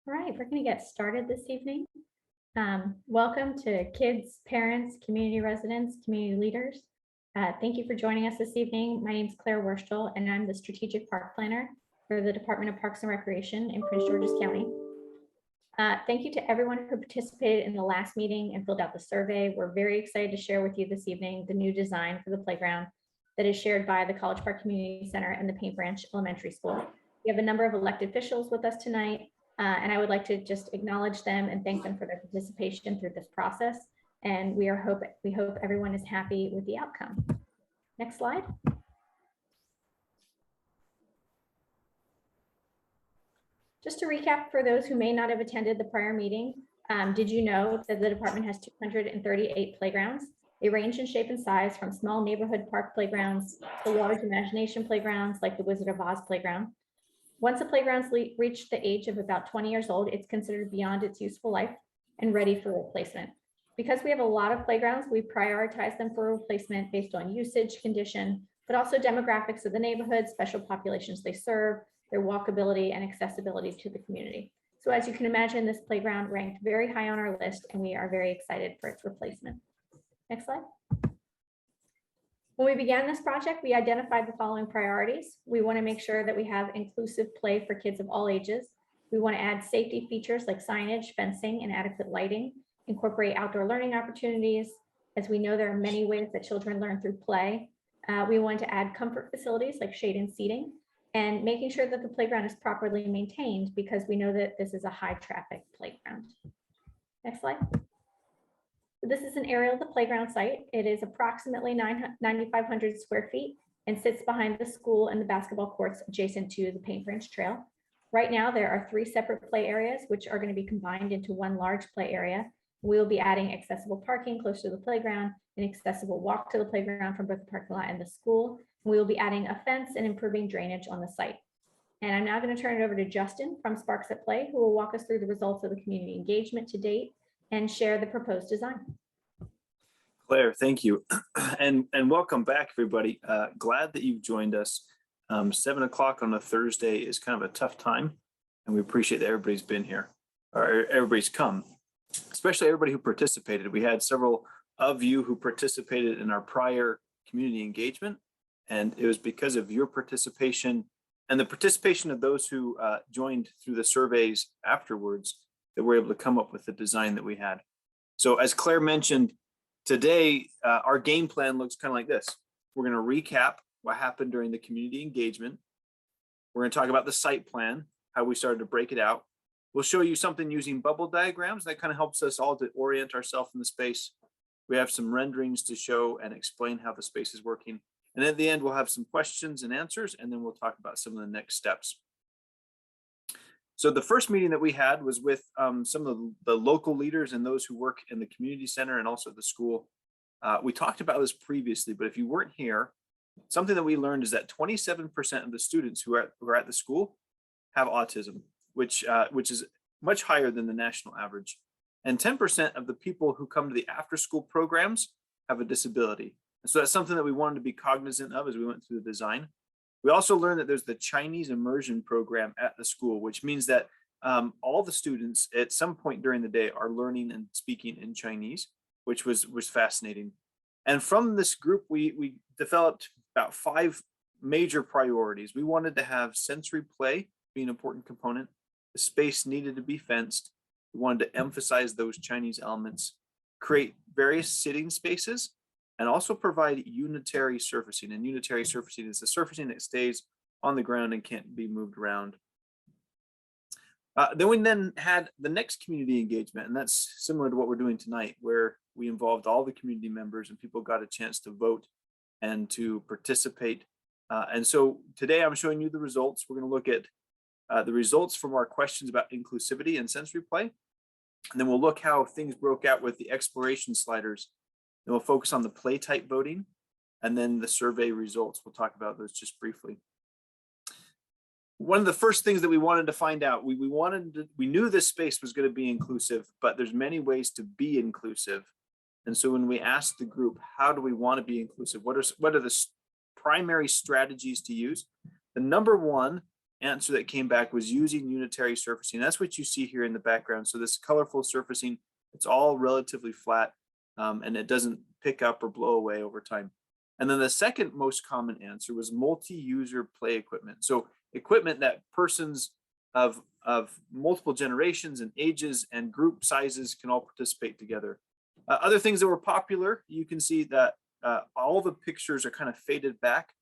All right, we're going to get started this evening. Welcome to kids, parents, community residents, community leaders. Thank you for joining us this evening. My name is Claire Wurstel, and I'm the Strategic Park Planner for the Department of Parks and Recreation in Prince George's County. Thank you to everyone who participated in the last meeting and filled out the survey. We're very excited to share with you this evening the new design for the playground that is shared by the College Park Community Center and the Paint Branch Elementary School. We have a number of elected officials with us tonight, and I would like to just acknowledge them and thank them for their participation through this process. And we hope everyone is happy with the outcome. Next slide. Just to recap for those who may not have attended the prior meeting, did you know that the department has 238 playgrounds? They range in shape and size from small neighborhood park playgrounds to large imagination playgrounds like the Wizard of Oz playground. Once a playground's reached the age of about 20 years old, it's considered beyond its useful life and ready for replacement. Because we have a lot of playgrounds, we prioritize them for replacement based on usage, condition, but also demographics of the neighborhood, special populations they serve, their walkability and accessibility to the community. So as you can imagine, this playground ranked very high on our list, and we are very excited for its replacement. Next slide. When we began this project, we identified the following priorities. We want to make sure that we have inclusive play for kids of all ages. We want to add safety features like signage, fencing, and adequate lighting, incorporate outdoor learning opportunities. As we know, there are many ways that children learn through play. We want to add comfort facilities like shade and seating, and making sure that the playground is properly maintained because we know that this is a high traffic playground. Next slide. This is an aerial of the playground site. It is approximately 9,500 square feet and sits behind the school and the basketball courts adjacent to the Paint Branch Trail. Right now, there are 3 separate play areas, which are going to be combined into one large play area. We will be adding accessible parking close to the playground, an accessible walk to the playground from both the parking lot and the school. We will be adding a fence and improving drainage on the site. And I'm now going to turn it over to Justin from Sparks at Play, who will walk us through the results of the community engagement to date and share the proposed design. Claire, thank you. And welcome back, everybody. Glad that you've joined us. 7 o'clock on a Thursday is kind of a tough time, and we appreciate that everybody's been here, or everybody's come, especially everybody who participated. We had several of you who participated in our prior community engagement, and it was because of your participation and the participation of those who joined through the surveys afterwards that we're able to come up with the design that we had. So as Claire mentioned, today, our game plan looks kind of like this. We're going to recap what happened during the community engagement. We're going to talk about the site plan, how we started to break it out. We'll show you something using bubble diagrams that kind of helps us all to orient ourselves in the space. We have some renderings to show and explain how the space is working. And at the end, we'll have some questions and answers, and then we'll talk about some of the next steps. So the first meeting that we had was with some of the local leaders and those who work in the community center and also the school. We talked about this previously, but if you weren't here, something that we learned is that 27% of the students who are at the school have autism, which is much higher than the national average. And 10% of the people who come to the after-school programs have a disability. And so that's something that we wanted to be cognizant of as we went through the design. We also learned that there's the Chinese immersion program at the school, which means that all the students at some point during the day are learning and speaking in Chinese, which was fascinating. And from this group, we developed about 5 major priorities. We wanted to have sensory play be an important component. The space needed to be fenced. We wanted to emphasize those Chinese elements, create various sitting spaces, and also provide unitary surfacing. And unitary surfacing is the surfacing that stays on the ground and can't be moved around. Then we had the next community engagement, and that's similar to what we're doing tonight, where we involved all the community members and people got a chance to vote and to participate. And so today I'm showing you the results. We're going to look at the results from our questions about inclusivity and sensory play. And then we'll look how things broke out with the exploration sliders. And we'll focus on the play type voting and then the survey results. We'll talk about those just briefly. One of the first things that we wanted to find out, we knew this space was going to be inclusive, but there's many ways to be inclusive. And so when we asked the group, how do we want to be inclusive? What are the primary strategies to use? The number one answer that came back was using unitary surfacing. That's what you see here in the background. So this colorful surfacing, it's all relatively flat, and it doesn't pick up or blow away over time. And then the second most common answer was multi-user play equipment. So equipment that persons of multiple generations and ages and group sizes can all participate together. Other things that were popular, you can see that all the pictures are kind of faded back.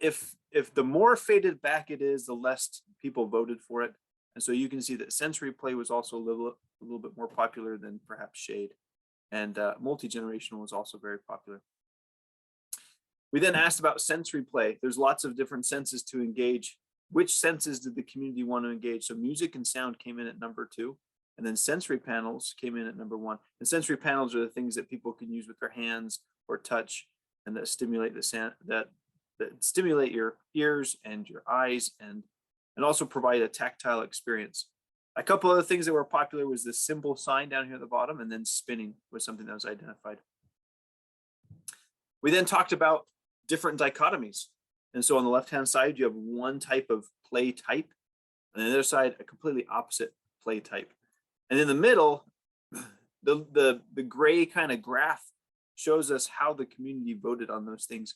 If the more faded back it is, the less people voted for it. And so you can see that sensory play was also a little bit more popular than perhaps shade. And multi-generational was also very popular. We then asked about sensory play. There's lots of different senses to engage. Which senses did the community want to engage? So music and sound came in at number 2. And then sensory panels came in at number 1. And sensory panels are the things that people can use with their hands or touch, and that stimulate the sound, that stimulate your ears and your eyes, and also provide a tactile experience. A couple other things that were popular was this symbol sign down here at the bottom, and then spinning was something that was identified. We then talked about different dichotomies. And so on the left-hand side, you have one type of play type, and on the other side, a completely opposite play type. And in the middle, the gray kind of graph shows us how the community voted on those things.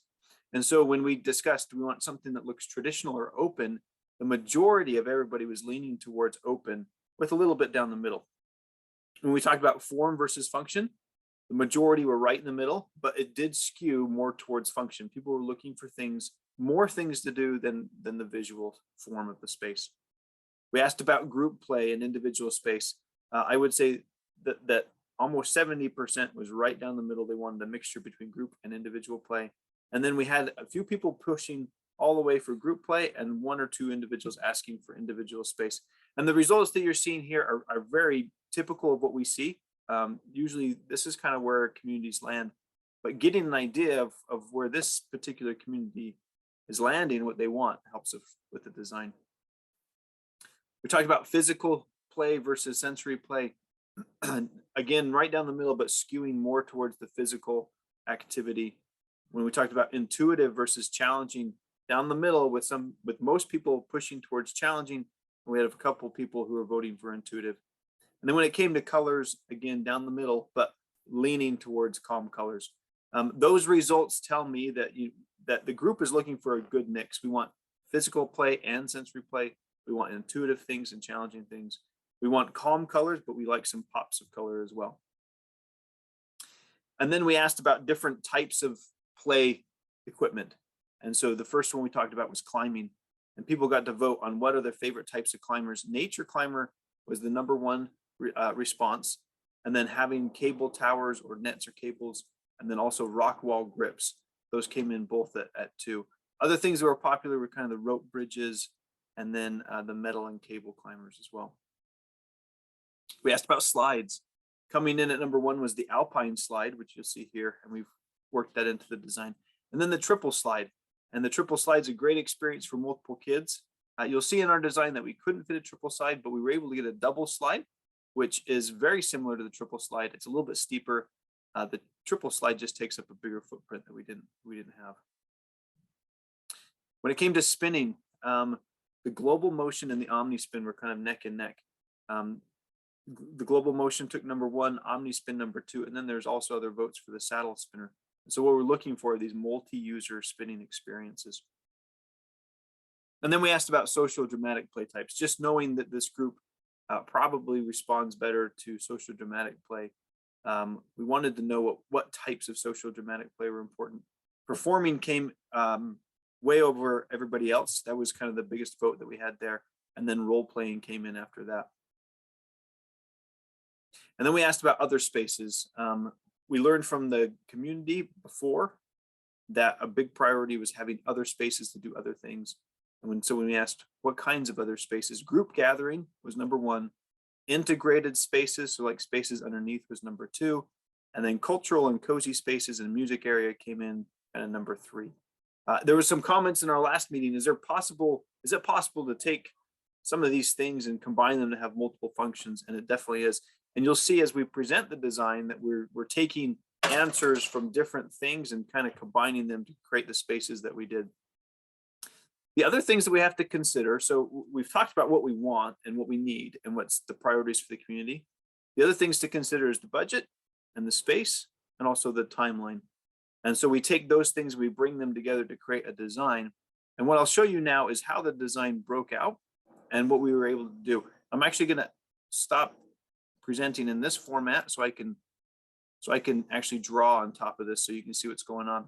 And so when we discussed, we want something that looks traditional or open, the majority of everybody was leaning towards open with a little bit down the middle. When we talked about form versus function, the majority were right in the middle, but it did skew more towards function. People were looking for things, more things to do than the visual form of the space. We asked about group play and individual space. I would say that almost 70% was right down the middle. They wanted a mixture between group and individual play. And then we had a few people pushing all the way for group play and 1 or 2 individuals asking for individual space. And the results that you're seeing here are very typical of what we see. Usually this is kind of where communities land, but getting an idea of where this particular community is landing, what they want, helps with the design. We talked about physical play versus sensory play. Again, right down the middle, but skewing more towards the physical activity. When we talked about intuitive versus challenging, down the middle with most people pushing towards challenging, and we had a couple people who were voting for intuitive. And then when it came to colors, again, down the middle, but leaning towards calm colors. Those results tell me that the group is looking for a good mix. We want physical play and sensory play. We want intuitive things and challenging things. We want calm colors, but we like some pops of color as well. And then we asked about different types of play equipment. And so the first one we talked about was climbing, and people got to vote on what are their favorite types of climbers. Nature climber was the number 1 response, and then having cable towers or nets or cables, and then also rock wall grips. Those came in both at 2. Other things that were popular were kind of the rope bridges, and then the metal and cable climbers as well. We asked about slides. Coming in at number 1 was the alpine slide, which you'll see here, and we've worked that into the design. And then the triple slide. And the triple slide is a great experience for multiple kids. You'll see in our design that we couldn't fit a triple slide, but we were able to get a double slide, which is very similar to the triple slide. It's a little bit steeper. The triple slide just takes up a bigger footprint that we didn't have. When it came to spinning, the global motion and the omnispin were kind of neck and neck. The global motion took number 1, omnispin number 2, and then there's also other votes for the saddle spinner. So what we're looking for are these multi-user spinning experiences. And then we asked about social dramatic play types, just knowing that this group probably responds better to social dramatic play. We wanted to know what types of social dramatic play were important. Performing came way over everybody else. That was kind of the biggest vote that we had there. And then role playing came in after that. And then we asked about other spaces. We learned from the community before that a big priority was having other spaces to do other things. And so when we asked what kinds of other spaces, group gathering was number 1, integrated spaces, so like spaces underneath, was number 2, and then cultural and cozy spaces and music area came in at number 3. There was some comments in our last meeting. Is it possible to take some of these things and combine them to have multiple functions? And it definitely is. And you'll see as we present the design that we're taking answers from different things and kind of combining them to create the spaces that we did. The other things that we have to consider, so we've talked about what we want and what we need and what's the priorities for the community. The other things to consider is the budget and the space and also the timeline. And so we take those things, we bring them together to create a design. And what I'll show you now is how the design broke out and what we were able to do. I'm actually going to stop presenting in this format so I can actually draw on top of this so you can see what's going on.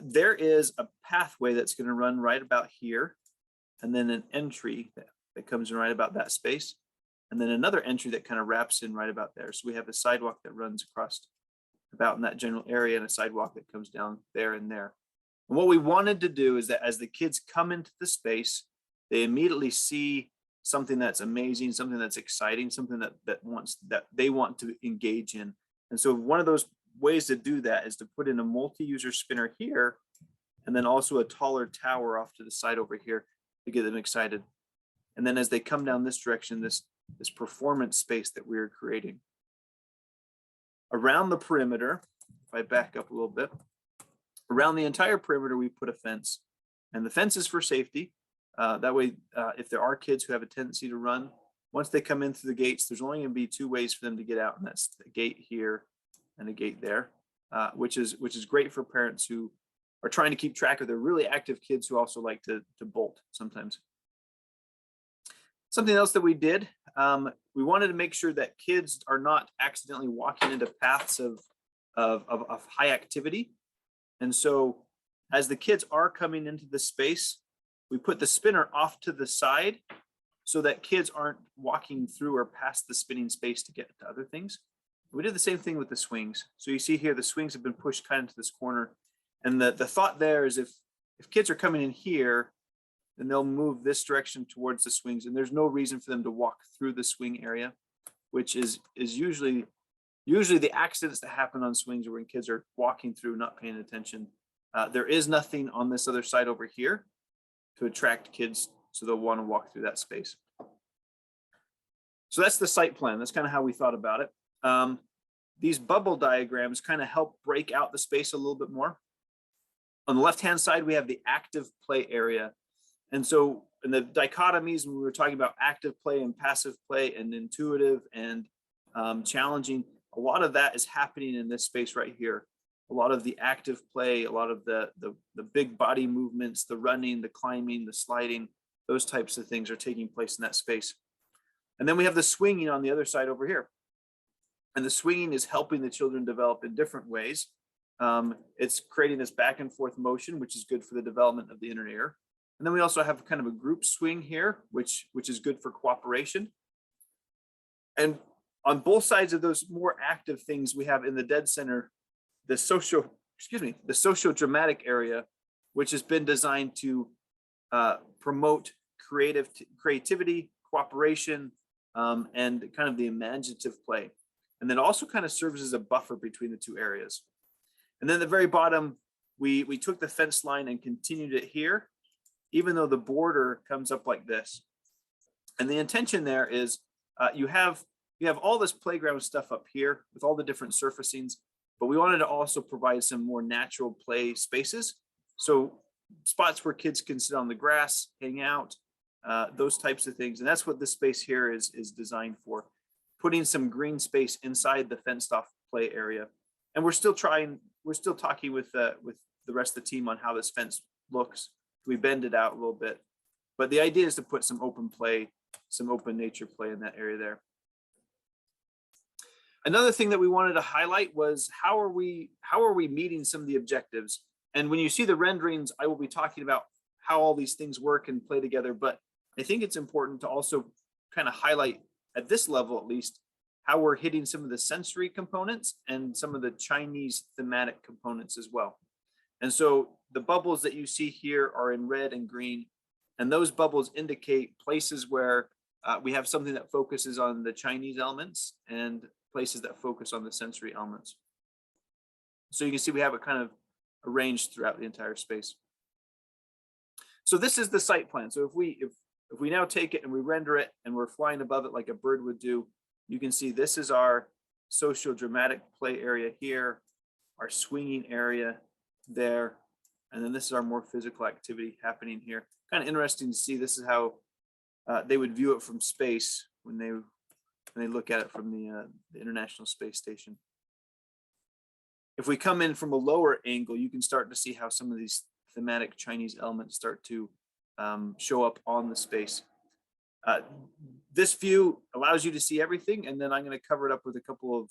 There is a pathway that's going to run right about here, and then an entry that comes in right about that space, and then another entry that kind of wraps in right about there. So we have a sidewalk that runs across about in that general area and a sidewalk that comes down there and there. And what we wanted to do is that as the kids come into the space, they immediately see something that's amazing, something that's exciting, something that they want to engage in. And so one of those ways to do that is to put in a multi-user spinner here, and then also a taller tower off to the side over here to get them excited. And then as they come down this direction, this performance space that we're creating. Around the perimeter, if I back up a little bit, around the entire perimeter, we put a fence, and the fence is for safety. That way, if there are kids who have a tendency to run, once they come in through the gates, there's only going to be 2 ways for them to get out, and that's the gate here and a gate there, which is great for parents who are trying to keep track of their really active kids who also like to bolt sometimes. Something else that we did, we wanted to make sure that kids are not accidentally walking into paths of high activity. And so as the kids are coming into the space, we put the spinner off to the side so that kids aren't walking through or past the spinning space to get to other things. We did the same thing with the swings. So you see here, the swings have been pushed kind of to this corner. And the thought there is if kids are coming in here, then they'll move this direction towards the swings. And there's no reason for them to walk through the swing area, which is usually the accidents that happen on swings are when kids are walking through, not paying attention. There is nothing on this other side over here to attract kids, so they'll want to walk through that space. So that's the site plan. That's kind of how we thought about it. These bubble diagrams kind of help break out the space a little bit more. On the left-hand side, we have the active play area. And so in the dichotomies, when we were talking about active play and passive play and intuitive and challenging, a lot of that is happening in this space right here. A lot of the active play, a lot of the big body movements, the running, the climbing, the sliding, those types of things are taking place in that space. And then we have the swinging on the other side over here. And the swinging is helping the children develop in different ways. It's creating this back and forth motion, which is good for the development of the inner ear. And then we also have kind of a group swing here, which is good for cooperation. And on both sides of those more active things, we have in the dead center, the socio-dramatic area, which has been designed to promote creativity, cooperation, and kind of the imaginative play. And then also kind of serves as a buffer between the two areas. And then at the very bottom, we took the fence line and continued it here, even though the border comes up like this. And the intention there is you have all this playground stuff up here with all the different surfacings, but we wanted to also provide some more natural play spaces. So spots where kids can sit on the grass, hang out, those types of things. And that's what this space here is designed for, putting some green space inside the fenced off play area. And we're still talking with the rest of the team on how this fence looks. We bend it out a little bit, but the idea is to put some open play, some open nature play in that area there. Another thing that we wanted to highlight was how are we meeting some of the objectives? And when you see the renderings, I will be talking about how all these things work and play together, but I think it's important to also kind of highlight at this level, at least, how we're hitting some of the sensory components and some of the Chinese thematic components as well. And so the bubbles that you see here are in red and green, and those bubbles indicate places where we have something that focuses on the Chinese elements and places that focus on the sensory elements. So you can see we have it kind of arranged throughout the entire space. So this is the site plan. So if we now take it and we render it and we're flying above it like a bird would do, you can see this is our socio-dramatic play area here, our swinging area there, And then this is our more physical activity happening here. Kind of interesting to see. This is how they would view it from space when they look at it from the International Space Station. If we come in from a lower angle, you can start to see how some of these thematic Chinese elements start to show up on the space. This view allows you to see everything, and then I'm going to cover it up with a couple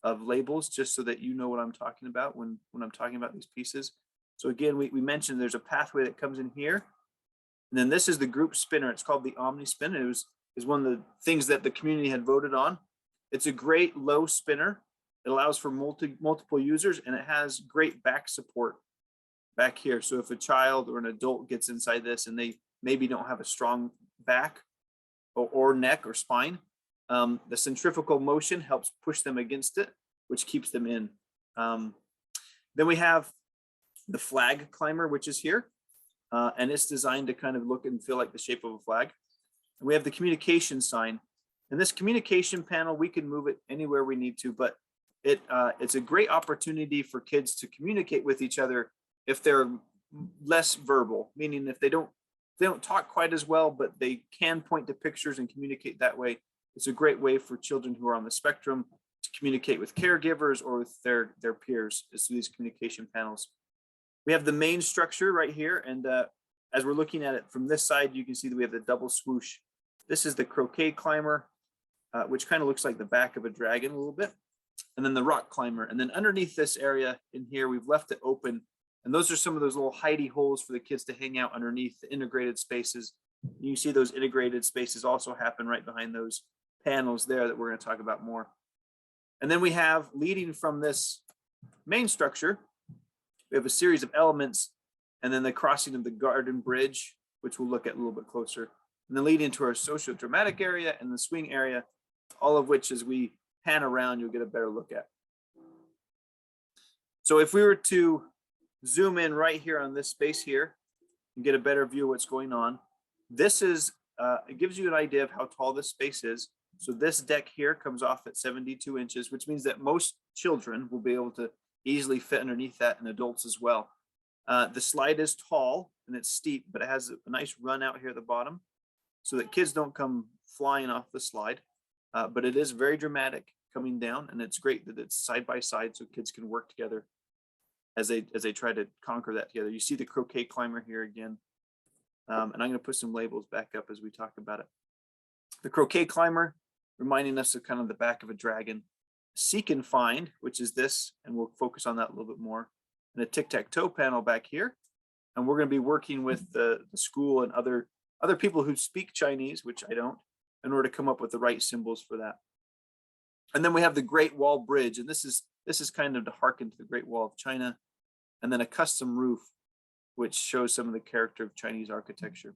of labels just so that you know what I'm talking about when I'm talking about these pieces. So again, we mentioned there's a pathway that comes in here, and then this is the group spinner. It's called the OmniSpin. It is one of the things that the community had voted on. It's a great low spinner. It allows for multiple users, and it has great back support back here. So if a child or an adult gets inside this and they maybe don't have a strong back or neck or spine, the centrifugal motion helps push them against it, which keeps them in. Then we have the flag climber, which is here, and it's designed to kind of look and feel like the shape of a flag. And we have the communication sign. And this communication panel, we can move it anywhere we need to, but it's a great opportunity for kids to communicate with each other if they're less verbal, meaning if they don't talk quite as well, but they can point to pictures and communicate that way. It's a great way for children who are on the spectrum to communicate with caregivers or with their peers is through these communication panels. We have the main structure right here, and as we're looking at it from this side, you can see that we have the double swoosh. This is the croquet climber, which kind of looks like the back of a dragon a little bit, and then the rock climber. And then underneath this area in here, we've left it open, and those are some of those little hidey holes for the kids to hang out underneath the integrated spaces. You see those integrated spaces also happen right behind those panels there that we're going to talk about more. And then we have, leading from this main structure, we have a series of elements, and then the crossing of the garden bridge, which we'll look at a little bit closer, and then leading to our social dramatic area and the swing area, all of which, as we pan around, you'll get a better look at. So if we were to zoom in right here on this space here and get a better view of what's going on, this is, it gives you an idea of how tall this space is. So this deck here comes off at 72 inches, which means that most children will be able to easily fit underneath that, and adults as well. The slide is tall and it's steep, but it has a nice run out here at the bottom so that kids don't come flying off the slide. But it is very dramatic coming down, and it's great that it's side by side so kids can work together as they try to conquer that together. You see the croquet climber here again. And I'm going to put some labels back up as we talk about it. The croquet climber, reminding us of kind of the back of a dragon. Seek and find, which is this, and we'll focus on that a little bit more. And a tic-tac-toe panel back here. And we're going to be working with the school and other people who speak Chinese, which I don't, in order to come up with the right symbols for that. And then we have the Great Wall Bridge, and this is kind of to hearken to the Great Wall of China, and then a custom roof, which shows some of the character of Chinese architecture.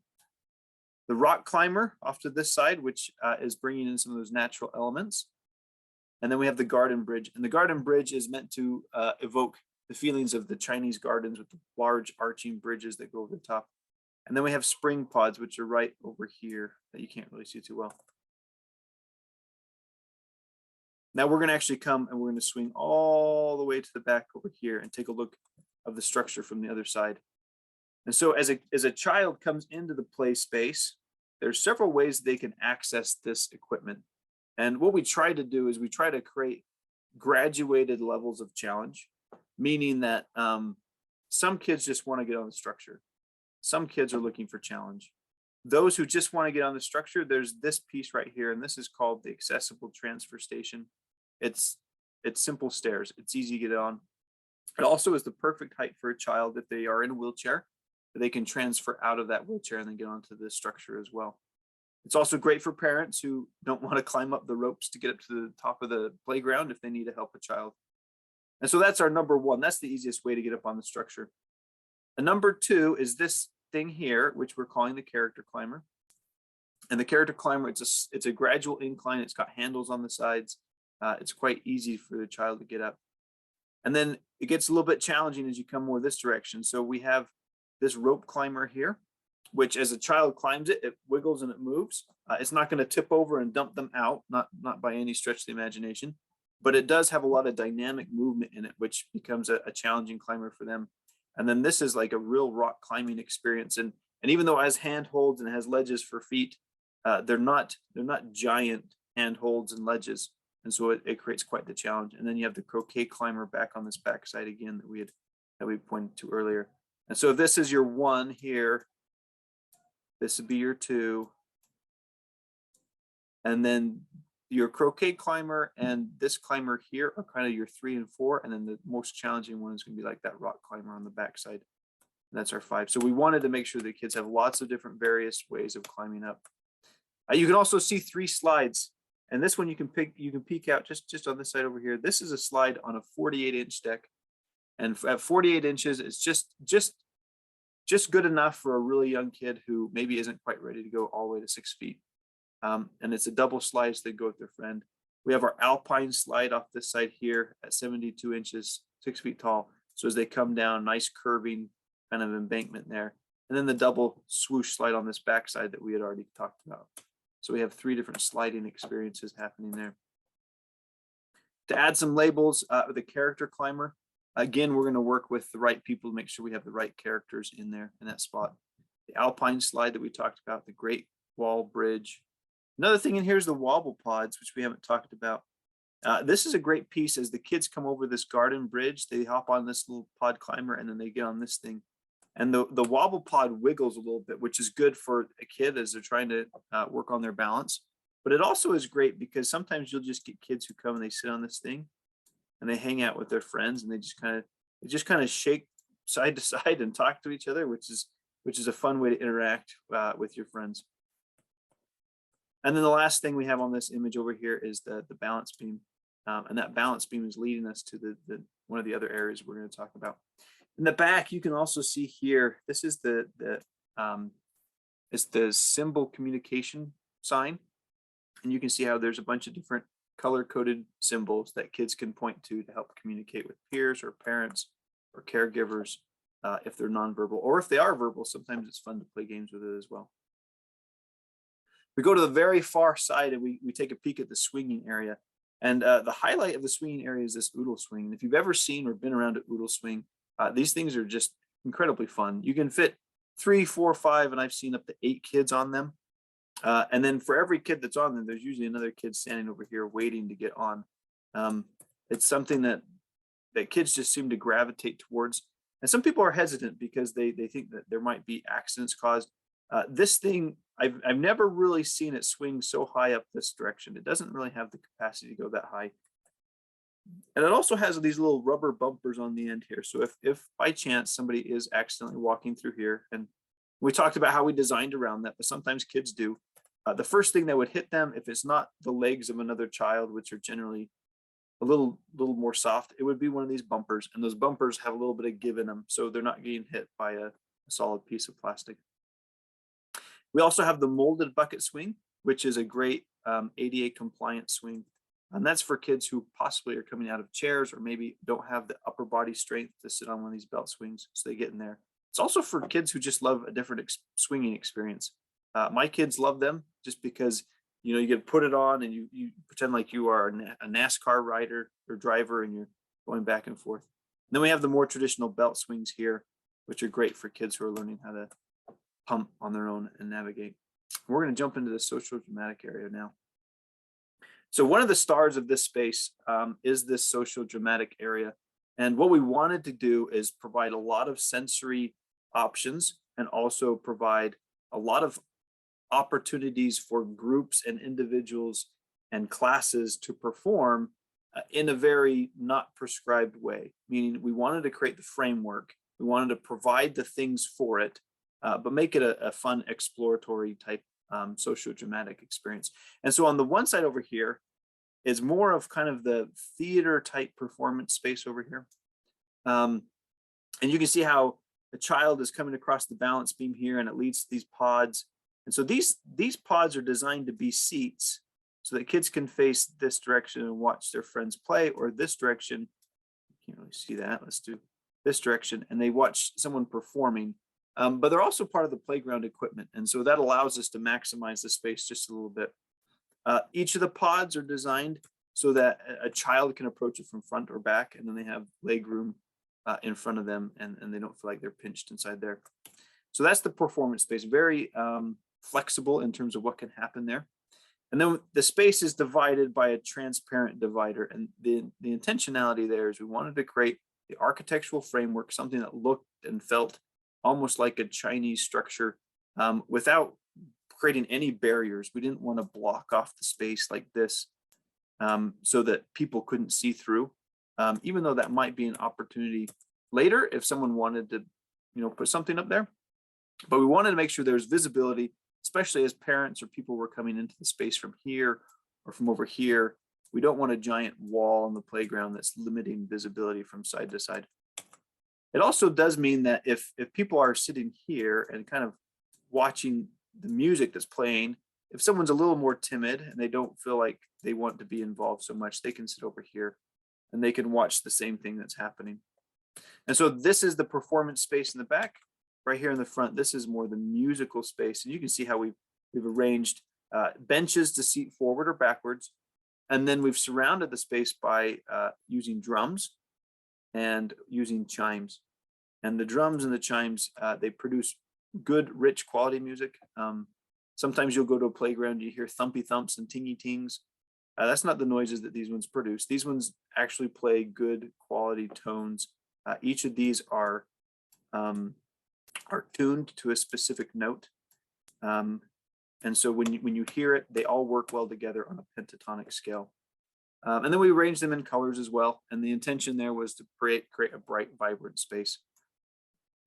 The rock climber off to this side, which is bringing in some of those natural elements. And then we have the garden bridge, and the garden bridge is meant to evoke the feelings of the Chinese gardens with the large arching bridges that go over the top. And then we have spring pods, which are right over here that you can't really see too well. Now we're going to actually come and we're going to swing all the way to the back over here and take a look of the structure from the other side. And so as a child comes into the play space, there's several ways they can access this equipment. And what we try to do is we try to create graduated levels of challenge, meaning that some kids just want to get on the structure. Some kids are looking for challenge. Those who just want to get on the structure, there's this piece right here, and this is called the accessible transfer station. It's simple stairs. It's easy to get on. It also is the perfect height for a child if they are in a wheelchair. They can transfer out of that wheelchair and then get onto the structure as well. It's also great for parents who don't want to climb up the ropes to get up to the top of the playground if they need to help a child. And so that's our number one. That's the easiest way to get up on the structure. And number two is this thing here, which we're calling the character climber. And the character climber, it's a gradual incline. It's got handles on the sides. It's quite easy for the child to get up. And then it gets a little bit challenging as you come more this direction. So we have this rope climber here, which as a child climbs it, it wiggles and it moves. It's not going to tip over and dump them out, not by any stretch of the imagination, but it does have a lot of dynamic movement in it, which becomes a challenging climber for them. And then this is like a real rock climbing experience. And even though it has handholds and has ledges for feet, they're not giant handholds and ledges. And so it creates quite the challenge. And then you have the croquet climber back on this backside again that we pointed to earlier. And so this is your 1 here. This would be your 2. And then your croquet climber and this climber here are kind of your 3 and 4. And then the most challenging one is going to be like that rock climber on the backside. And that's our 5. So we wanted to make sure that kids have lots of different various ways of climbing up. You can also see 3 slides. And this one you can peek out just on this side over here. This is a slide on a 48-inch deck. And at 48 inches, it's just good enough for a really young kid who maybe isn't quite ready to go all the way to 6 feet. And it's a double slide, so they go with their friend. We have our alpine slide off this side here at 72 inches, 6 feet tall. So as they come down, nice curving kind of embankment there. And then the double swoosh slide on this backside that we had already talked about. So we have 3 different sliding experiences happening there. To add some labels, the character climber. Again, we're going to work with the right people to make sure we have the right characters in there in that spot. The alpine slide that we talked about, the Great Wall Bridge. Another thing in here is the wobble pods, which we haven't talked about. This is a great piece. As the kids come over this garden bridge, they hop on this little pod climber and then they get on this thing. And the wobble pod wiggles a little bit, which is good for a kid as they're trying to work on their balance. But it also is great because sometimes you'll just get kids who come and they sit on this thing and they hang out with their friends and they just kind of shake side to side and talk to each other, which is a fun way to interact with your friends. And then the last thing we have on this image over here is the balance beam. And that balance beam is leading us to one of the other areas we're going to talk about. In the back, you can also see here, this is it's the symbol communication sign. And you can see how there's a bunch of different color-coded symbols that kids can point to help communicate with peers or parents or caregivers if they're nonverbal, or if they are verbal, sometimes it's fun to play games with it as well. We go to the very far side and we take a peek at the swinging area. And the highlight of the swinging area is this oodle swing. And if you've ever seen or been around an oodle swing, these things are just incredibly fun. You can fit 3, 4, 5, and I've seen up to 8 kids on them. And then for every kid that's on them, there's usually another kid standing over here waiting to get on. It's something that kids just seem to gravitate towards. And some people are hesitant because they think that there might be accidents caused. This thing, I've never really seen it swing so high up this direction. It doesn't really have the capacity to go that high. And it also has these little rubber bumpers on the end here. So if by chance somebody is accidentally walking through here, and we talked about how we designed around that, but sometimes kids do. The first thing that would hit them, if it's not the legs of another child, which are generally a little more soft, it would be one of these bumpers. And those bumpers have a little bit of give in them, so they're not getting hit by a solid piece of plastic. We also have the molded bucket swing, which is a great ADA compliant swing. And that's for kids who possibly are coming out of chairs or maybe don't have the upper body strength to sit on one of these belt swings, so they get in there. It's also for kids who just love a different swinging experience. My kids love them just because, you get to put it on and you pretend like you are a NASCAR rider or driver and you're going back and forth. And then we have the more traditional belt swings here, which are great for kids who are learning how to pump on their own and navigate. We're going to jump into the social dramatic area now. So one of the stars of this space is this social dramatic area. And what we wanted to do is provide a lot of sensory options and also provide a lot of opportunities for groups and individuals and classes to perform in a very not prescribed way, meaning we wanted to create the framework. We wanted to provide the things for it, but make it a fun exploratory type social dramatic experience. And so on the one side over here is more of kind of the theater type performance space over here. And you can see how the child is coming across the balance beam here and it leads to these pods. And so these pods are designed to be seats so that kids can face this direction and watch their friends play, or this direction. You can't really see that. Let's do this direction. And they watch someone performing. But they're also part of the playground equipment. And so that allows us to maximize the space just a little bit. Each of the pods are designed so that a child can approach it from front or back, and then they have leg room in front of them, and they don't feel like they're pinched inside there. So that's the performance space, very flexible in terms of what can happen there. And then the space is divided by a transparent divider. And the intentionality there is we wanted to create the architectural framework, something that looked and felt almost like a Chinese structure without creating any barriers. We didn't want to block off the space like this so that people couldn't see through, even though that might be an opportunity later if someone wanted to, put something up there. But we wanted to make sure there's visibility, especially as parents or people were coming into the space from here or from over here. We don't want a giant wall on the playground that's limiting visibility from side to side. It also does mean that if people are sitting here and kind of watching the music that's playing, if someone's a little more timid and they don't feel like they want to be involved so much, they can sit over here and they can watch the same thing that's happening. And so this is the performance space in the back. Right here in the front, this is more the musical space. And you can see how we've arranged benches to seat forward or backwards. And then we've surrounded the space by using drums and using chimes. And the drums and the chimes, they produce good, rich quality music. Sometimes you'll go to a playground, you hear thumpy thumps and tingy tings. That's not the noises that these ones produce. These ones actually play good quality tones. Each of these are tuned to a specific note. And so when you hear it, they all work well together on a pentatonic scale. And then we arrange them in colors as well. And the intention there was to create a bright, vibrant space.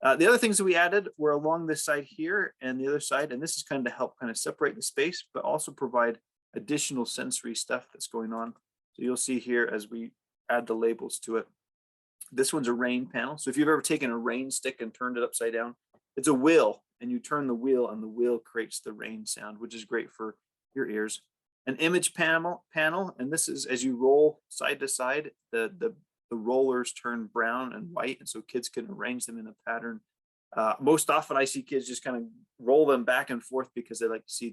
The other things that we added were along this side here and the other side. And this is kind of to help kind of separate the space, but also provide additional sensory stuff that's going on. So you'll see here as we add the labels to it. This one's a rain panel. So if you've ever taken a rain stick and turned it upside down, it's a wheel, and you turn the wheel and the wheel creates the rain sound, which is great for your ears. An image panel, and this is as you roll side to side, the rollers turn brown and white, and so kids can arrange them in a pattern. Most often I see kids just kind of roll them back and forth because they like to see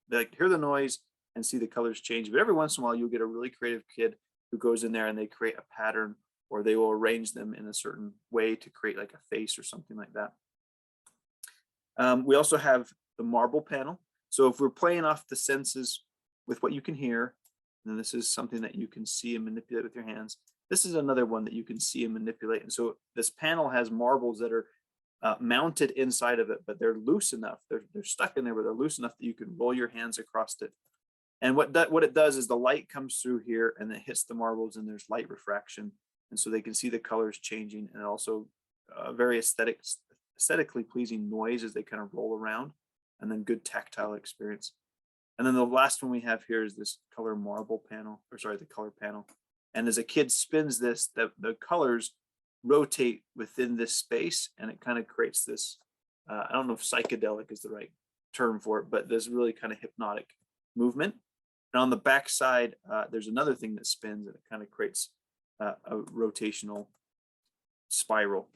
they like to hear the noise and see the colors change. But every once in a while you'll get a really creative kid who goes in there and they create a pattern, or they will arrange them in a certain way to create like a face or something like that. We also have the marble panel. So if we're playing off the senses with what you can hear, then this is something that you can see and manipulate with your hands. This is another one that you can see and manipulate. And so this panel has marbles that are mounted inside of it, but they're loose enough. They're stuck in there, but they're loose enough that you can roll your hands across it. And what it does is the light comes through here and it hits the marbles, and there's light refraction. And so they can see the colors changing, and also very aesthetically pleasing noise as they kind of roll around, and then good tactile experience. And then the last one we have here is this color panel. And as a kid spins this, the colors rotate within this space, and it kind of creates this, I don't know if psychedelic is the right term for it, but this really kind of hypnotic movement. And on the back side, there's another thing that spins, and it kind of creates a rotational spiral,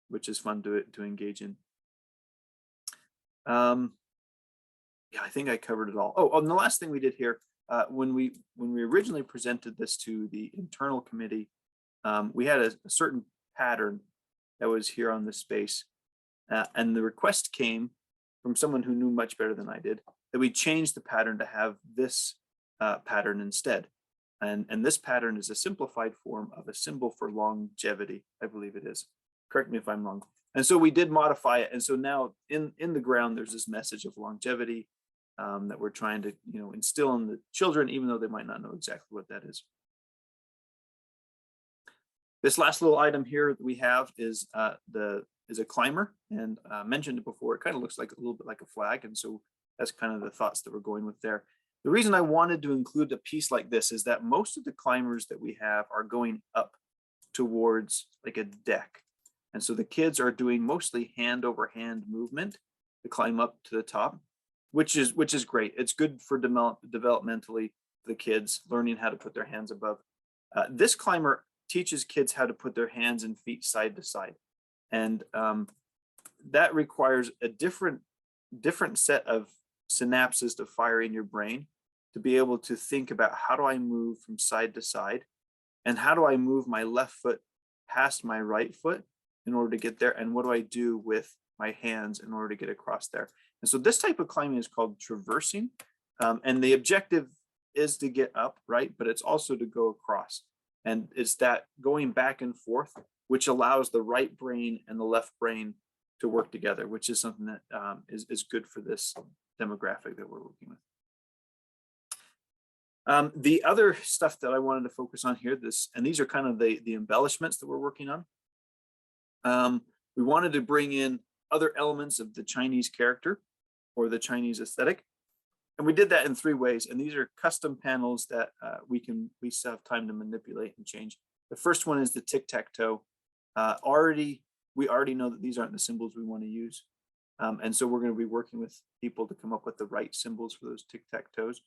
which is fun to engage in. Yeah, I think I covered it all. Oh, and the last thing we did here, when we originally presented this to the internal committee, we had a certain pattern that was here on this space, and the request came from someone who knew much better than I did that we change the pattern to have this pattern instead. And this pattern is a simplified form of a symbol for longevity, I believe it is. Correct me if I'm wrong. And so we did modify it. And so now in the ground, there's this message of longevity that we're trying to instill in the children, even though they might not know exactly what that is. This last little item here that we have is a climber, and mentioned it before. It kind of looks like a little bit like a flag, and so that's kind of the thoughts that we're going with there. The reason I wanted to include a piece like this is that most of the climbers that we have are going up towards like a deck. And so the kids are doing mostly hand over hand movement to climb up to the top, which is great. It's good for developmentally the kids learning how to put their hands above. This climber teaches kids how to put their hands and feet side to side. And that requires a different set of synapses to fire in your brain to be able to think about, how do I move from side to side, and how do I move my left foot past my right foot in order to get there? And what do I do with my hands in order to get across there? And so this type of climbing is called traversing. And the objective is to get up, right? But it's also to go across. And it's that going back and forth, which allows the right brain and the left brain to work together, which is something that is good for this demographic that we're working with. The other stuff that I wanted to focus on here, and these are kind of the embellishments that we're working on. We wanted to bring in other elements of the Chinese character or the Chinese aesthetic. And we did that in 3 ways. And these are custom panels that we still have time to manipulate and change. The first one is the tic-tac-toe. We already know that these aren't the symbols we want to use. And so we're going to be working with people to come up with the right symbols for those tic-tac-toes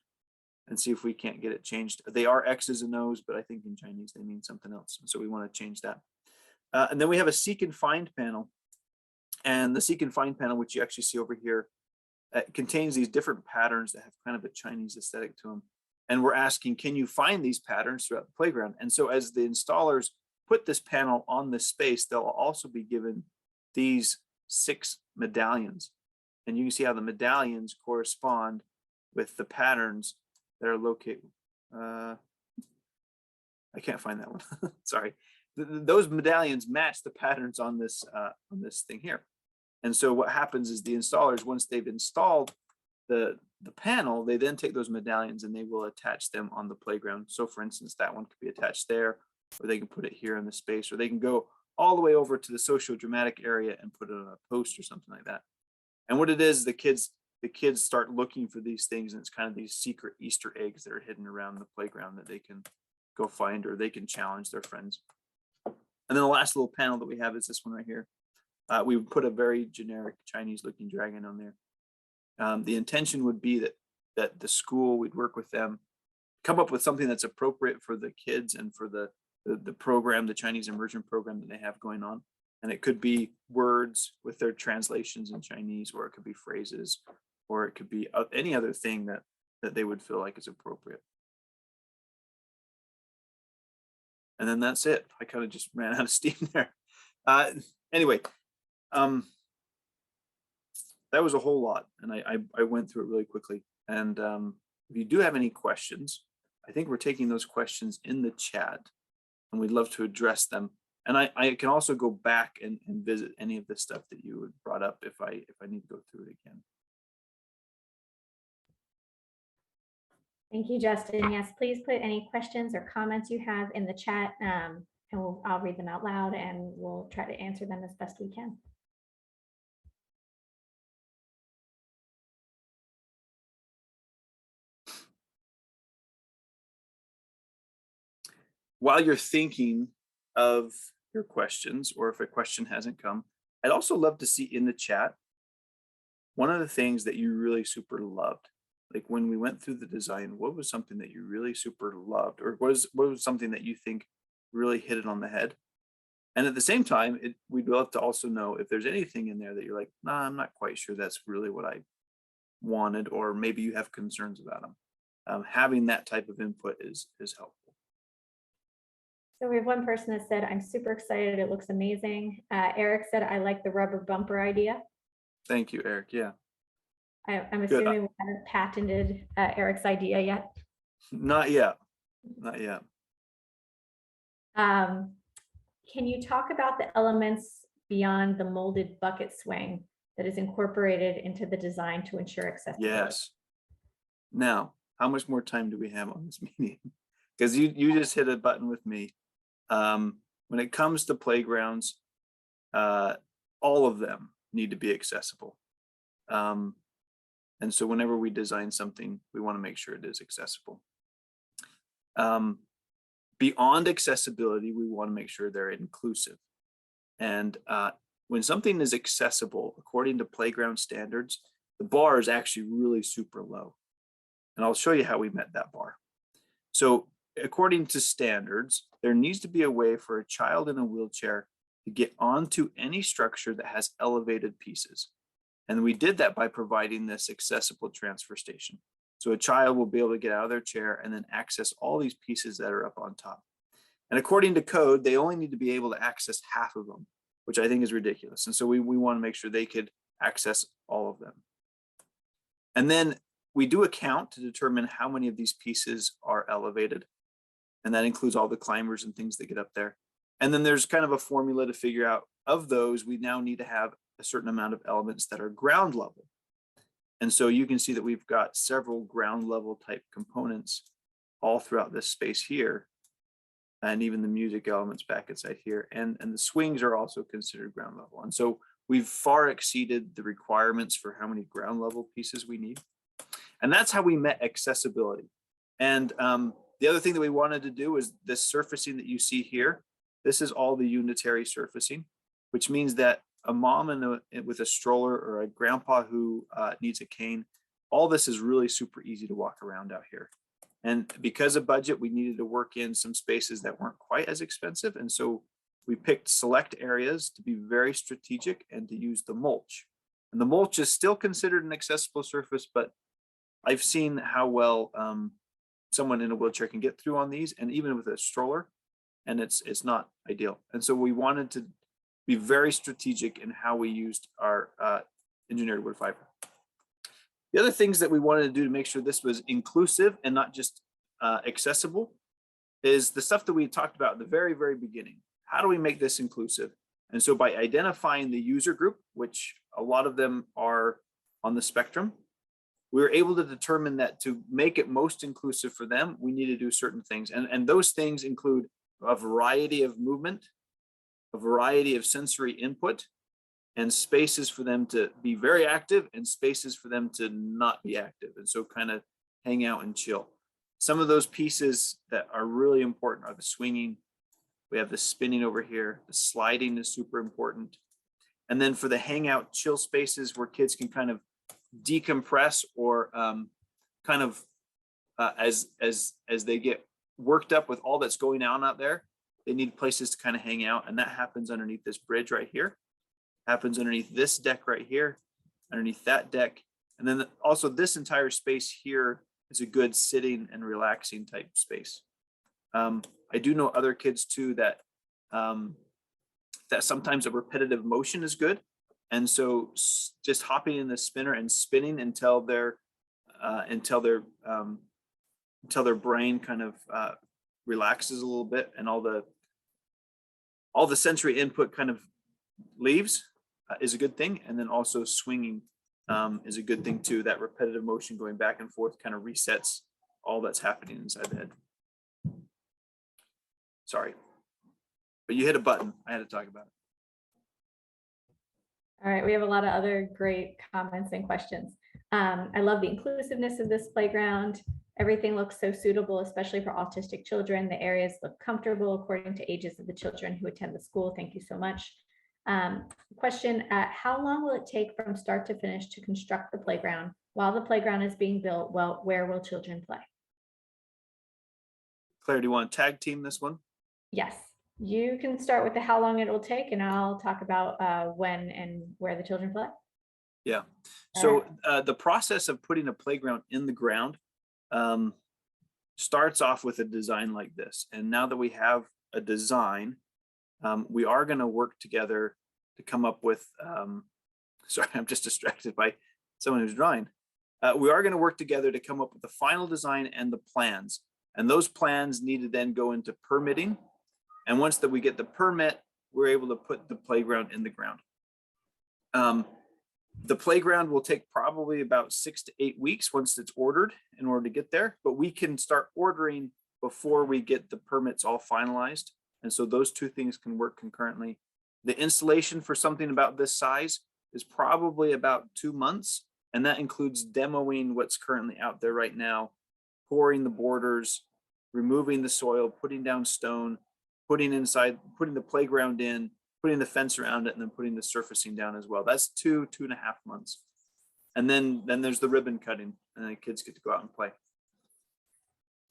and see if we can't get it changed. They are X's and O's, but I think in Chinese they mean something else. And so we want to change that. And then we have a seek and find panel. And the seek and find panel, which you actually see over here, contains these different patterns that have kind of a Chinese aesthetic to them. And we're asking, can you find these patterns throughout the playground? And so as the installers put this panel on this space, they'll also be given these 6 medallions. And you can see how the medallions correspond with the patterns that are located. I can't find that one. Sorry. Those medallions match the patterns on this thing here. And so what happens is the installers, once they've installed the panel, they then take those medallions and they will attach them on the playground. So for instance, that one could be attached there, or they can put it here in the space, or they can go all the way over to the social dramatic area and put it on a post or something like that. And what it is, the kids start looking for these things, and it's kind of these secret Easter eggs that are hidden around the playground that they can go find, or they can challenge their friends. And then the last little panel that we have is this one right here. We would put a very generic Chinese looking dragon on there. The intention would be that the school, we'd work with them, come up with something that's appropriate for the kids and for the program, the Chinese immersion program that they have going on. And it could be words with their translations in Chinese, or it could be phrases, or it could be any other thing that they would feel like is appropriate. And then that's it. I kind of just ran out of steam there. Anyway, that was a whole lot, and I went through it really quickly. And if you do have any questions, I think we're taking those questions in the chat, and we'd love to address them. And I can also go back and visit any of the stuff that you had brought up if I need to go through it again. Thank you, Justin. Yes, please put any questions or comments you have in the chat, and I'll read them out loud, and we'll try to answer them as best we can. While you're thinking of your questions, or if a question hasn't come, I'd also love to see in the chat one of the things that you really super loved. Like when we went through the design, what was something that you really super loved, or what was something that you think really hit it on the head? And at the same time, we'd love to also know if there's anything in there that you're like, nah, I'm not quite sure that's really what I wanted, or maybe you have concerns about them. Having that type of input is helpful. So we have one person that said, I'm super excited. It looks amazing. Eric said, I like the rubber bumper idea. Thank you, Eric. Yeah. I'm assuming we haven't patented Eric's idea yet. Not yet. Not yet. Can you talk about the elements beyond the molded bucket swing that is incorporated into the design to ensure accessibility? Yes. Now, how much more time do we have on this meeting? Because you just hit a button with me. When it comes to playgrounds, all of them need to be accessible. And so whenever we design something, we want to make sure it is accessible. Beyond accessibility, we want to make sure they're inclusive. And when something is accessible, according to playground standards, the bar is actually really super low. And I'll show you how we met that bar. So according to standards, there needs to be a way for a child in a wheelchair to get onto any structure that has elevated pieces. And we did that by providing this accessible transfer station. So a child will be able to get out of their chair and then access all these pieces that are up on top. And according to code, they only need to be able to access half of them, which I think is ridiculous. And so we want to make sure they could access all of them. And then we do a count to determine how many of these pieces are elevated. And that includes all the climbers and things that get up there. And then there's kind of a formula to figure out, of those, we now need to have a certain amount of elements that are ground level. And so you can see that we've got several ground level type components all throughout this space here. And even the music elements back inside here. And the swings are also considered ground level. And so we've far exceeded the requirements for how many ground level pieces we need. And that's how we met accessibility. And the other thing that we wanted to do is this surfacing that you see here. This is all the unitary surfacing, which means that a mom with a stroller or a grandpa who needs a cane, all this is really super easy to walk around out here. And because of budget, we needed to work in some spaces that weren't quite as expensive. And so we picked select areas to be very strategic and to use the mulch. And the mulch is still considered an accessible surface, but I've seen how well someone in a wheelchair can get through on these, and even with a stroller, and it's not ideal. And so we wanted to be very strategic in how we used our engineered wood fiber. The other things that we wanted to do to make sure this was inclusive and not just accessible is the stuff that we talked about at the very, very beginning. How do we make this inclusive? And so by identifying the user group, which a lot of them are on the spectrum, we were able to determine that to make it most inclusive for them, we need to do certain things. And those things include a variety of movement, a variety of sensory input, and spaces for them to be very active and spaces for them to not be active. And so kind of hang out and chill. Some of those pieces that are really important are the swinging. We have the spinning over here. The sliding is super important. And then for the hangout chill spaces where kids can kind of decompress or kind of as they get worked up with all that's going on out there, they need places to kind of hang out. And that happens underneath this bridge right here. Happens underneath this deck right here, underneath that deck. And then also this entire space here is a good sitting and relaxing type space. I do know other kids too that that sometimes a repetitive motion is good. And so just hopping in the spinner and spinning until their brain kind of relaxes a little bit and all the sensory input kind of leaves is a good thing. And then also swinging is a good thing too. That repetitive motion going back and forth kind of resets all that's happening inside the head. Sorry, but you hit a button. I had to talk about it. All right, we have a lot of other great comments and questions. I love the inclusiveness of this playground. Everything looks so suitable, especially for autistic children. The areas look comfortable according to ages of the children who attend the school. Thank you so much. Question, how long will it take from start to finish to construct the playground? While the playground is being built, well, where will children play? Claire, do you want to tag team this one? Yes, you can start with the how long it will take, and I'll talk about when and where the children play. Yeah. So the process of putting a playground in the ground starts off with a design like this. And now that we have a design, we are going to work together to come up with, sorry, I'm just distracted by someone who's drawing. We are going to work together to come up with the final design and the plans. And those plans need to then go into permitting. And once that we get the permit, we're able to put the playground in the ground. The playground will take probably about 6 to 8 weeks once it's ordered in order to get there, but we can start ordering before we get the permits all finalized. And so those two things can work concurrently. The installation for something about this size is probably about 2 months. And that includes demoing what's currently out there right now, pouring the borders, removing the soil, putting down stone, putting the playground in, putting the fence around it, and then putting the surfacing down as well. That's 2.5 months. And then there's the ribbon cutting, and the kids get to go out and play.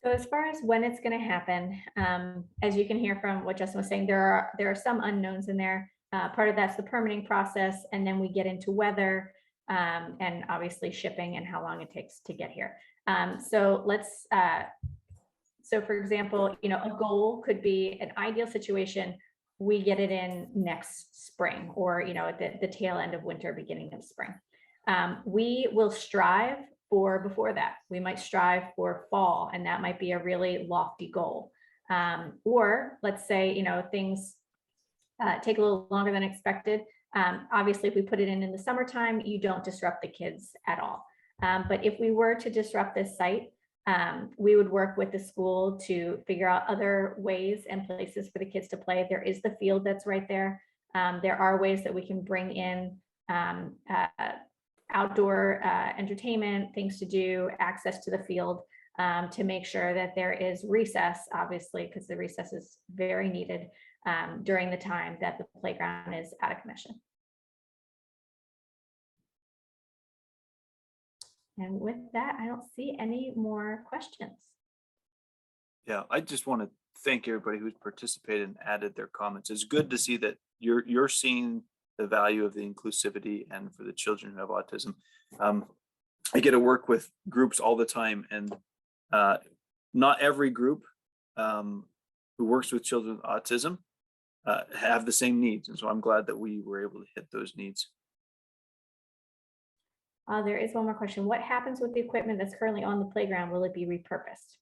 So as far as when it's going to happen, as you can hear from what Justin was saying, there are some unknowns in there. Part of that's the permitting process, and then we get into weather and obviously shipping and how long it takes to get here. So So for example, a goal could be an ideal situation. We get it in next spring, or, at the tail end of winter, beginning of spring. We will strive for before that. We might strive for fall, and that might be a really lofty goal. Or let's say, things take a little longer than expected. Obviously, if we put it in the summertime, you don't disrupt the kids at all. But if we were to disrupt this site, we would work with the school to figure out other ways and places for the kids to play. There is the field that's right there. There are ways that we can bring in outdoor entertainment, things to do, access to the field, to make sure that there is recess, obviously, because the recess is very needed during the time that the playground is out of commission. And with that, I don't see any more questions. Yeah, I just want to thank everybody who's participated and added their comments. It's good to see that you're seeing the value of the inclusivity and for the children who have autism. I get to work with groups all the time, and not every group who works with children with autism have the same needs. And so I'm glad that we were able to hit those needs. There is one more question. What happens with the equipment that's currently on the playground? Will it be repurposed?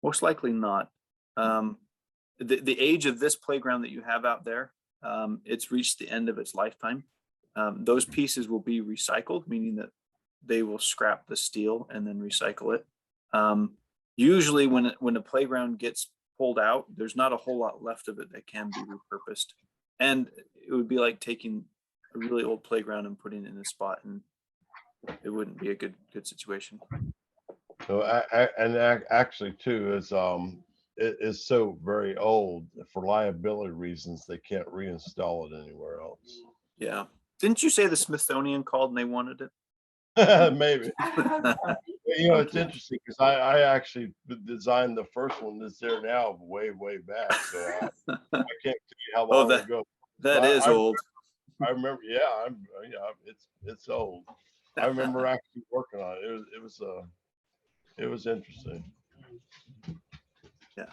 Most likely not. The age of this playground that you have out there, it's reached the end of its lifetime. Those pieces will be recycled, meaning that they will scrap the steel and then recycle it. Usually when a playground gets pulled out, there's not a whole lot left of it that can be repurposed. And it would be like taking a really old playground and putting it in a spot, and it wouldn't be a good situation. So actually too it is so very old, for liability reasons they can't reinstall it anywhere else. Yeah. Didn't you say the Smithsonian called and they wanted it? Maybe. It's interesting because I actually designed the first one that's there now way back, so I can't tell you how long ago. That is old. I remember, it's old. I remember actually working on it. It was interesting. Yeah.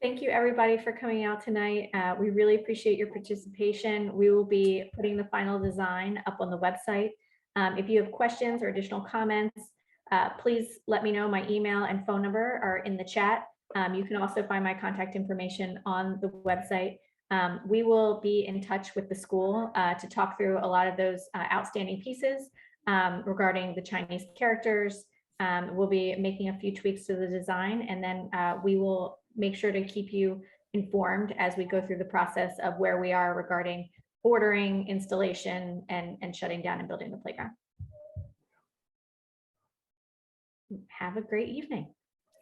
Thank you, everybody, for coming out tonight. We really appreciate your participation. We will be putting the final design up on the website. If you have questions or additional comments, please let me know. My email and phone number are in the chat. You can also find my contact information on the website. We will be in touch with the school to talk through a lot of those outstanding pieces regarding the Chinese characters. We'll be making a few tweaks to the design, and then we will make sure to keep you informed as we go through the process of where we are regarding ordering, installation, and shutting down and building the playground. Have a great evening.